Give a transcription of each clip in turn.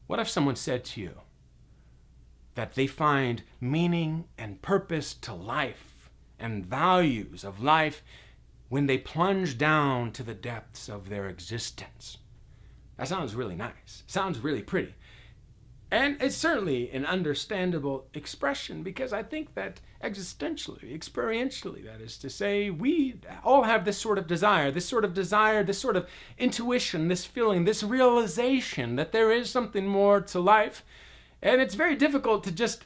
What if someone said to you that they find meaning and purpose to life and values of life when they plunge down to the depths of their existence? That sounds really nice. Sounds really pretty. And it's certainly an understandable expression, because I think that existentially, experientially, that is to say, we all have this sort of desire, this sort of intuition, this feeling, this realization that there is something more to life. And it's very difficult to just,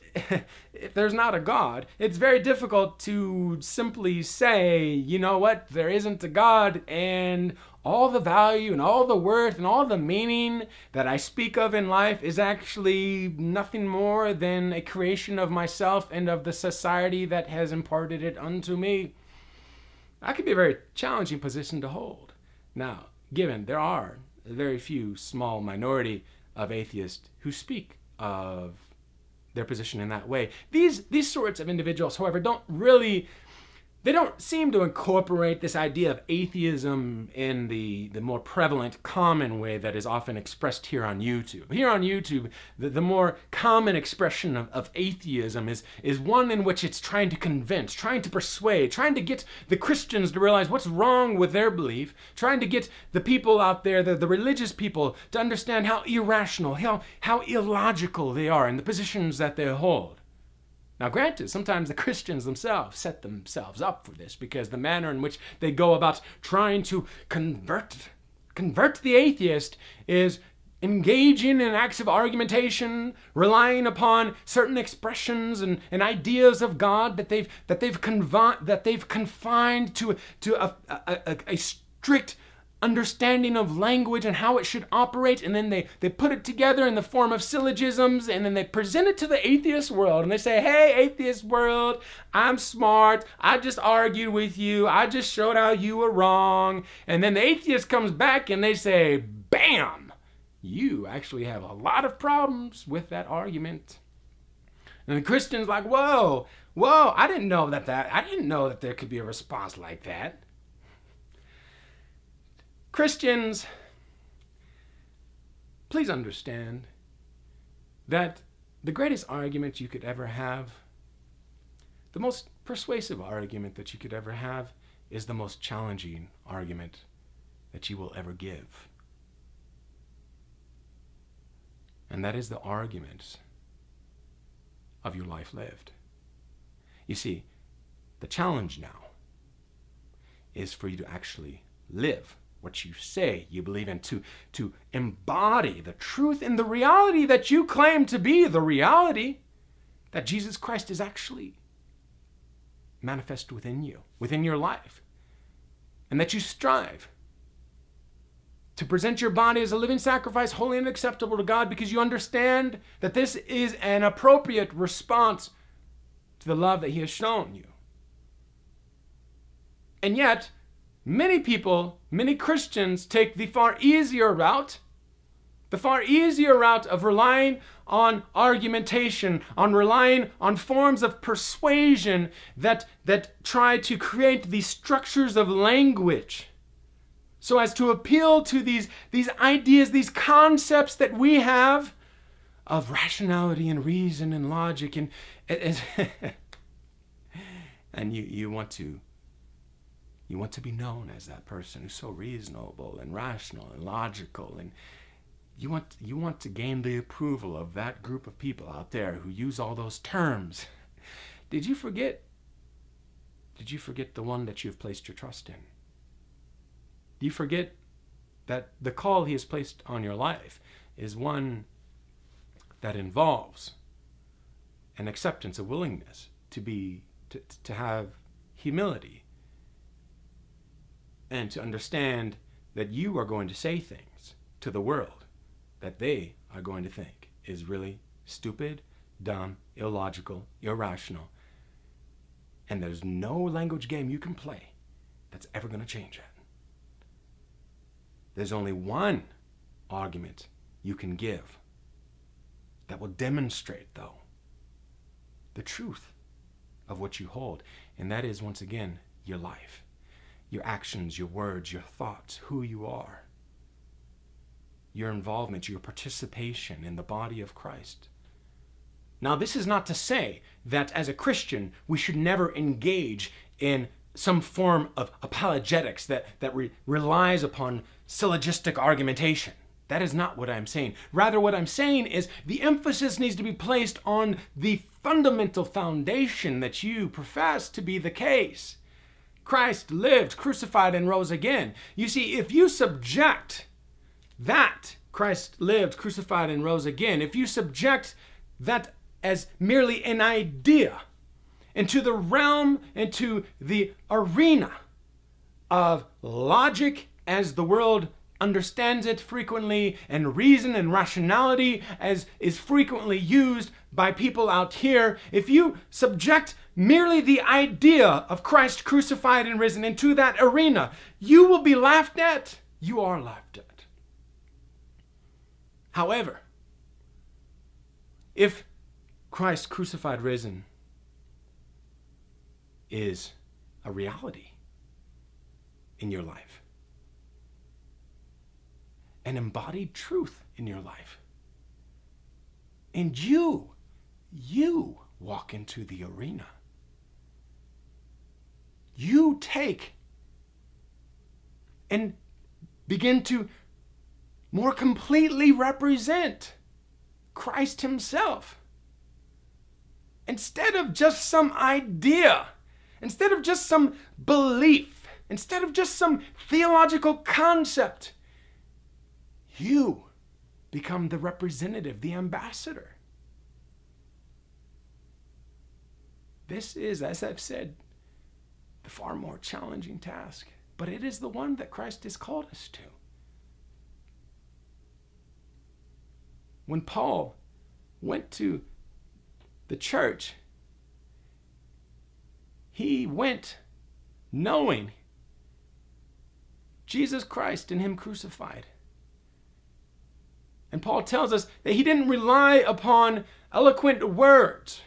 if there's not a God, it's very difficult to simply say, you know what, there isn't a God, and all the value and all the worth and all the meaning that I speak of in life is actually nothing more than a creation of myself and of the society that has imparted it unto me. That could be a very challenging position to hold. Now, given there are a very few small minority of atheists who speak of their position in that way, these sorts of individuals, however, they don't seem to incorporate this idea of atheism in the more prevalent, common way that is often expressed here on YouTube. Here on YouTube, the more common expression of atheism is one in which it's trying to convince, trying to persuade, trying to get the Christians to realize what's wrong with their belief, trying to get the people out there, the religious people, to understand how irrational, how illogical they are in the positions that they hold. Now, granted, sometimes the Christians themselves set themselves up for this, because the manner in which they go about trying to convert the atheist is engaging in acts of argumentation, relying upon certain expressions and ideas of God that they've confined to a strict understanding of language and how it should operate, and then they put it together in the form of syllogisms, and then they present it to the atheist world, and they say, hey, atheist world, I'm smart, I just argued with you, I just showed how you were wrong. And then the atheist comes back and they say, bam, you actually have a lot of problems with that argument. And the Christian's like, whoa, I didn't know that there could be a response like that. Christians, please understand that the greatest argument you could ever have, the most persuasive argument that you could ever have, is the most challenging argument that you will ever give. And that is the argument of your life lived. You see, the challenge now is for you to actually live what you say you believe in, to embody the truth and the reality that you claim to be the reality, that Jesus Christ is actually manifest within you, within your life, and that you strive to present your body as a living sacrifice, holy and acceptable to God, because you understand that this is an appropriate response to the love that He has shown you. And yet, many people, many Christians, take the far easier route of relying on argumentation, on relying on forms of persuasion that try to create these structures of language so as to appeal to these ideas, these concepts that we have of rationality and reason and logic, and you want to be known as that person who's so reasonable and rational and logical, and you want to gain the approval of that group of people out there who use all those terms. Did you forget the one that you've placed your trust in? Do you forget that the call He has placed on your life is one that involves an acceptance, a willingness to have humility, and to understand that you are going to say things to the world that they are going to think is really stupid, dumb, illogical, irrational. And there's no language game you can play that's ever going to change that. There's only one argument you can give that will demonstrate, though, the truth of what you hold. And that is, once again, your life. Your actions, your words, your thoughts, who you are. your involvement, your participation in the body of Christ. Now, this is not to say that as a Christian, we should never engage in some form of apologetics that relies upon syllogistic argumentation. That is not what I'm saying. Rather, what I'm saying is the emphasis needs to be placed on the fundamental foundation that you profess to be the case. Christ lived, crucified, and rose again. You see, if you subject that Christ lived, crucified, and rose again, if you subject that as merely an idea into the realm, into the arena of logic as the world understands it frequently, and reason and rationality as is frequently used by people out here, if you subject merely the idea of Christ crucified and risen into that arena, you will be laughed at. You are laughed at. However, if Christ crucified, risen is a reality in your life, an embodied truth in your life, and you walk into the arena, you take and begin to more completely represent Christ himself. Instead of just some idea, instead of just some belief, instead of just some theological concept, you become the representative, the ambassador. This is, as I've said, the far more challenging task, but it is the one that Christ has called us to. When Paul went to the church, he went knowing Jesus Christ and him crucified. And Paul tells us that he didn't rely upon eloquent words.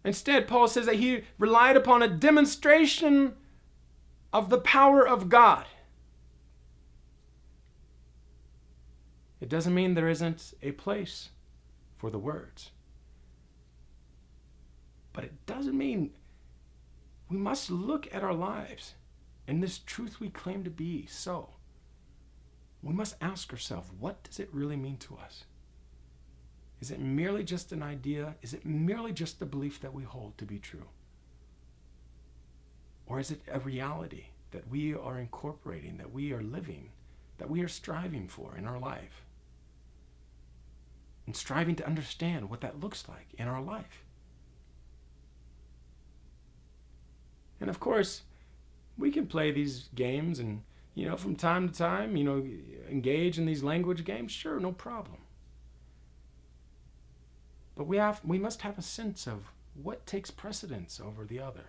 Instead, Paul says that he relied upon a demonstration of the power of God. It doesn't mean there isn't a place for the words. But it doesn't mean we must look at our lives and this truth we claim to be so. We must ask ourselves, what does it really mean to us? Is it merely just an idea? Is it merely just a belief that we hold to be true? Or is it a reality that we are incorporating, that we are living, that we are striving for in our life? And striving to understand what that looks like in our life. And of course, we can play these games and, from time to time, engage in these language games. Sure, no problem. But we must have a sense of what takes precedence over the other.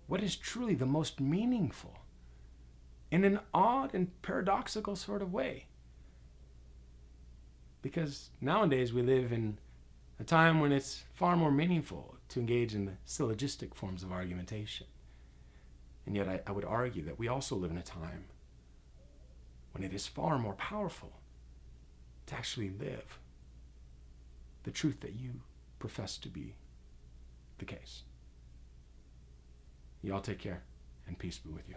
What is truly the most meaningful in an odd and paradoxical sort of way. Because nowadays we live in a time when it's far more meaningful to engage in the syllogistic forms of argumentation. And yet I would argue that we also live in a time when it is far more powerful to actually live the truth that you profess to be the case. You all take care, and peace be with you.